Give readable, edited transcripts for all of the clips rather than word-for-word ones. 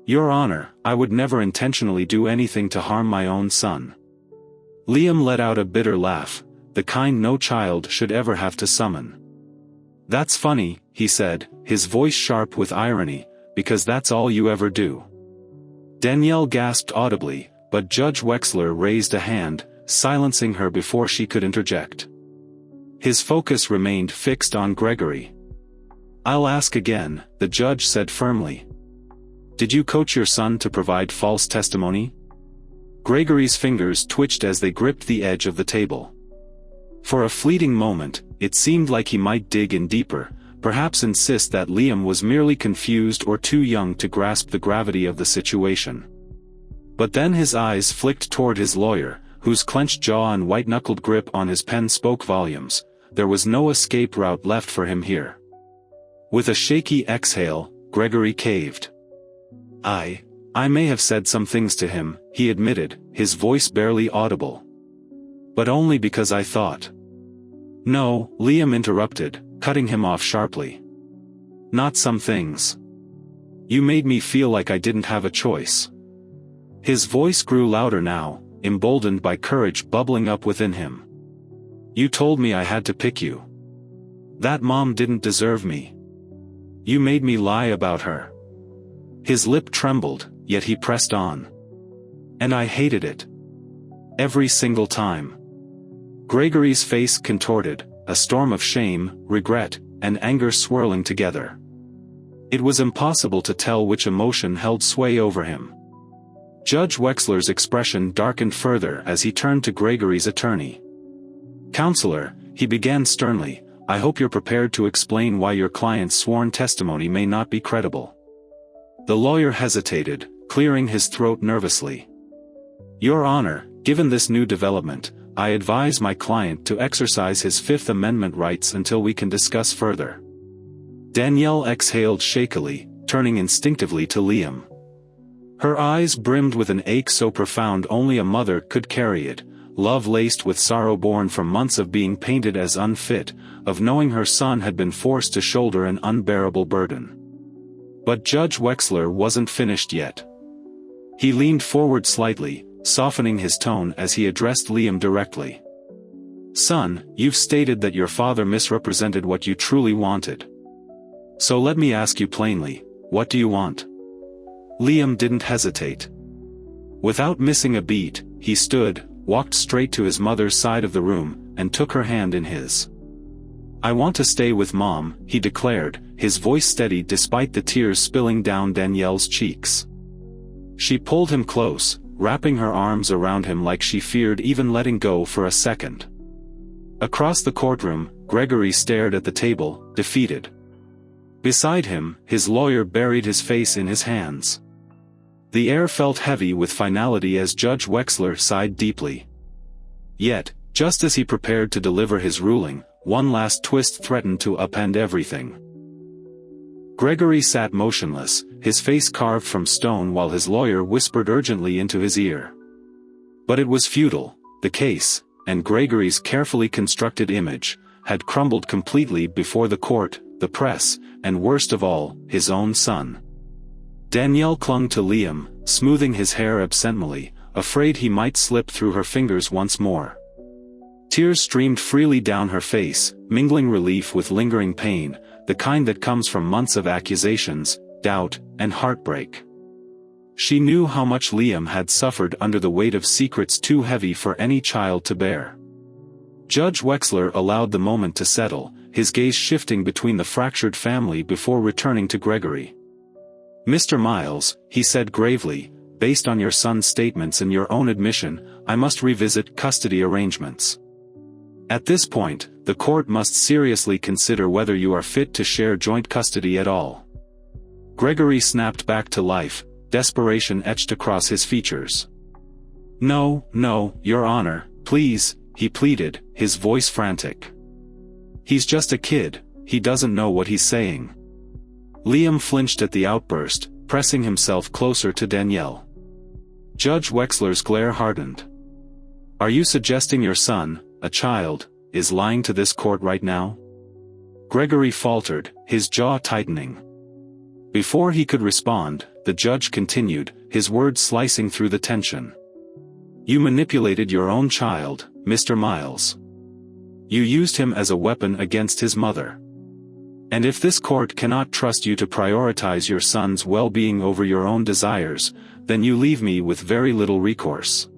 Your Honor, I would never intentionally do anything to harm my own son. Liam let out a bitter laugh, the kind no child should ever have to summon. That's funny, he said, his voice sharp with irony, because that's all you ever do. Danielle gasped audibly, but Judge Wexler raised a hand, silencing her before she could interject. His focus remained fixed on Gregory. I'll ask again, the judge said firmly. Did you coach your son to provide false testimony? Gregory's fingers twitched as they gripped the edge of the table. For a fleeting moment, it seemed like he might dig in deeper, perhaps insist that Liam was merely confused or too young to grasp the gravity of the situation. But then his eyes flicked toward his lawyer, whose clenched jaw and white-knuckled grip on his pen spoke volumes. There was no escape route left for him here. With a shaky exhale, Gregory caved. I may have said some things to him, he admitted, his voice barely audible. But only because I thought. No, Liam interrupted, cutting him off sharply. Not some things. You made me feel like I didn't have a choice. His voice grew louder now, emboldened by courage bubbling up within him. You told me I had to pick you. That mom didn't deserve me. You made me lie about her. His lip trembled, yet he pressed on. And I hated it. Every single time. Gregory's face contorted, a storm of shame, regret, and anger swirling together. It was impossible to tell which emotion held sway over him. Judge Wexler's expression darkened further as he turned to Gregory's attorney. Counselor, he began sternly, I hope you're prepared to explain why your client's sworn testimony may not be credible. The lawyer hesitated, clearing his throat nervously. Your Honor, given this new development, I advise my client to exercise his Fifth Amendment rights until we can discuss further. Danielle exhaled shakily, turning instinctively to Liam. Her eyes brimmed with an ache so profound only a mother could carry it, love laced with sorrow born from months of being painted as unfit, of knowing her son had been forced to shoulder an unbearable burden. But Judge Wexler wasn't finished yet. He leaned forward slightly, softening his tone as he addressed Liam directly. Son, you've stated that your father misrepresented what you truly wanted. So let me ask you plainly, what do you want? Liam didn't hesitate. Without missing a beat, he stood, walked straight to his mother's side of the room, and took her hand in his. I want to stay with Mom, he declared, his voice steady despite the tears spilling down Danielle's cheeks. She pulled him close, wrapping her arms around him like she feared even letting go for a second. Across the courtroom, Gregory stared at the table, defeated. Beside him, his lawyer buried his face in his hands. The air felt heavy with finality as Judge Wexler sighed deeply. Yet, just as he prepared to deliver his ruling, one last twist threatened to upend everything. Gregory sat motionless, his face carved from stone while his lawyer whispered urgently into his ear. But it was futile, the case, and Gregory's carefully constructed image, had crumbled completely before the court, the press, and worst of all, his own son. Danielle clung to Liam, smoothing his hair absently, afraid he might slip through her fingers once more. Tears streamed freely down her face, mingling relief with lingering pain, the kind that comes from months of accusations, doubt, and heartbreak. She knew how much Liam had suffered under the weight of secrets too heavy for any child to bear. Judge Wexler allowed the moment to settle, his gaze shifting between the fractured family before returning to Gregory. Mr. Miles, he said gravely, based on your son's statements and your own admission, I must revisit custody arrangements. At this point, the court must seriously consider whether you are fit to share joint custody at all. Gregory snapped back to life, desperation etched across his features. No, Your Honor, please, he pleaded, his voice frantic. He's just a kid, he doesn't know what he's saying. Liam flinched at the outburst, pressing himself closer to Danielle. Judge Wexler's glare hardened. Are you suggesting your son, a child, is lying to this court right now? Gregory faltered, his jaw tightening. Before he could respond, the judge continued, his words slicing through the tension. You manipulated your own child, Mr. Miles. You used him as a weapon against his mother. And if this court cannot trust you to prioritize your son's well-being over your own desires, then you leave me with very little recourse.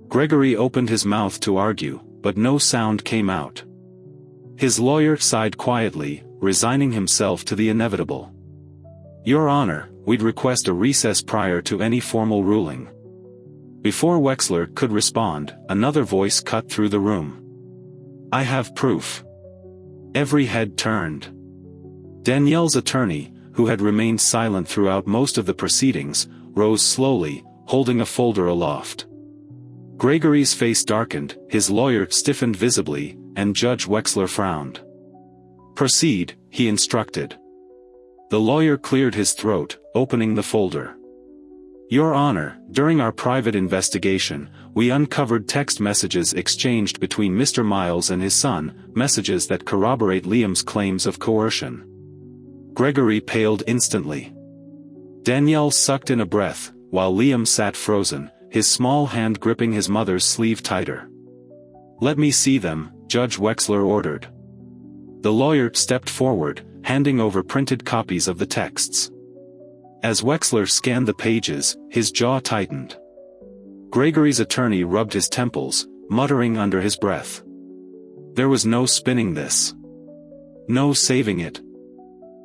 Gregory opened his mouth to argue, but no sound came out. His lawyer sighed quietly, resigning himself to the inevitable. Your Honor, we'd request a recess prior to any formal ruling. Before Wexler could respond, another voice cut through the room. I have proof. Every head turned. Danielle's attorney, who had remained silent throughout most of the proceedings, rose slowly, holding a folder aloft. Gregory's face darkened, his lawyer stiffened visibly, and Judge Wexler frowned. Proceed, he instructed. The lawyer cleared his throat, opening the folder. Your Honor, during our private investigation, we uncovered text messages exchanged between Mr. Miles and his son, messages that corroborate Liam's claims of coercion. Gregory paled instantly. Danielle sucked in a breath, while Liam sat frozen, his small hand gripping his mother's sleeve tighter. Let me see them, Judge Wexler ordered. The lawyer stepped forward, handing over printed copies of the texts. As Wexler scanned the pages, his jaw tightened. Gregory's attorney rubbed his temples, muttering under his breath. There was no spinning this. No saving it.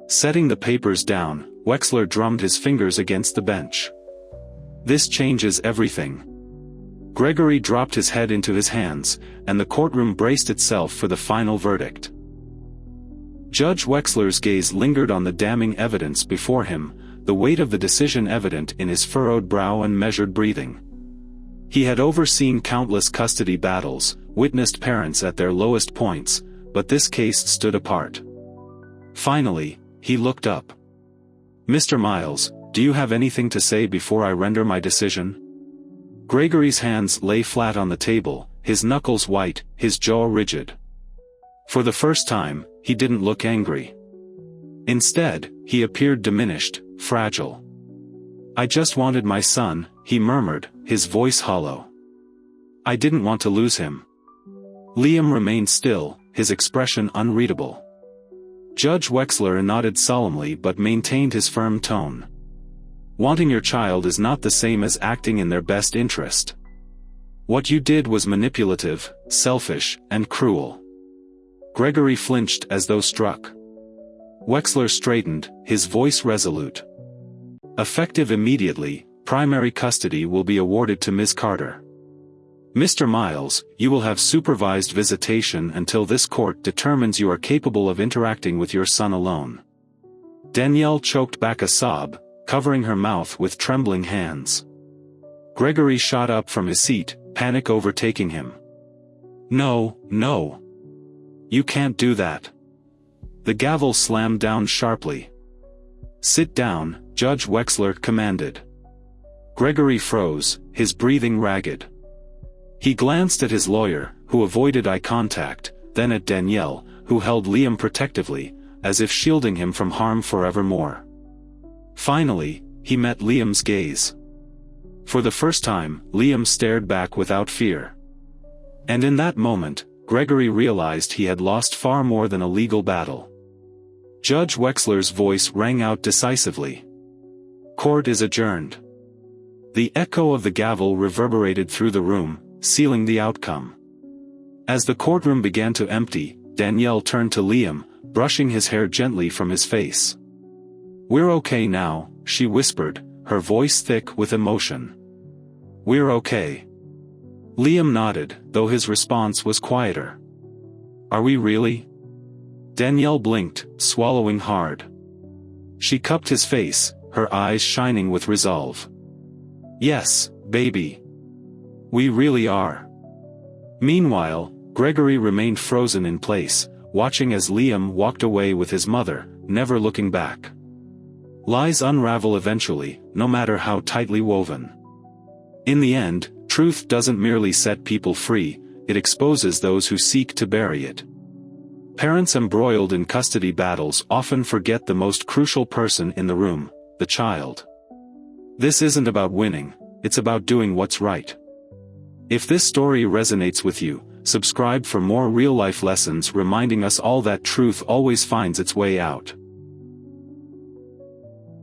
Setting the papers down, Wexler drummed his fingers against the bench. This changes everything. Gregory dropped his head into his hands, and the courtroom braced itself for the final verdict. Judge Wexler's gaze lingered on the damning evidence before him, the weight of the decision evident in his furrowed brow and measured breathing. He had overseen countless custody battles, witnessed parents at their lowest points, but this case stood apart. Finally, he looked up. Mr. Miles, do you have anything to say before I render my decision? Gregory's hands lay flat on the table, his knuckles white, his jaw rigid. For the first time, he didn't look angry. Instead, he appeared diminished, fragile. I just wanted my son, he murmured, his voice hollow. I didn't want to lose him. Liam remained still, his expression unreadable. Judge Wexler nodded solemnly but maintained his firm tone. Wanting your child is not the same as acting in their best interest. What you did was manipulative, selfish, and cruel. Gregory flinched as though struck. Wexler straightened, his voice resolute. Effective immediately, primary custody will be awarded to Ms. Carter. Mr. Miles, you will have supervised visitation until this court determines you are capable of interacting with your son alone. Danielle choked back a sob, covering her mouth with trembling hands. Gregory shot up from his seat, panic overtaking him. No, no. You can't do that. The gavel slammed down sharply. Sit down, Judge Wexler commanded. Gregory froze, his breathing ragged. He glanced at his lawyer, who avoided eye contact, then at Danielle, who held Liam protectively, as if shielding him from harm forevermore. Finally, he met Liam's gaze. For the first time, Liam stared back without fear. And in that moment, Gregory realized he had lost far more than a legal battle. Judge Wexler's voice rang out decisively. Court is adjourned. The echo of the gavel reverberated through the room, sealing the outcome. As the courtroom began to empty, Danielle turned to Liam, brushing his hair gently from his face. We're okay now, she whispered, her voice thick with emotion. We're okay. Liam nodded, though his response was quieter. Are we really? Danielle blinked, swallowing hard. She cupped his face, her eyes shining with resolve. Yes, baby. We really are. Meanwhile, Gregory remained frozen in place, watching as Liam walked away with his mother, never looking back. Lies unravel eventually, no matter how tightly woven. In the end, truth doesn't merely set people free, it exposes those who seek to bury it. Parents embroiled in custody battles often forget the most crucial person in the room, the child. This isn't about winning, it's about doing what's right. If this story resonates with you, subscribe for more real-life lessons reminding us all that truth always finds its way out.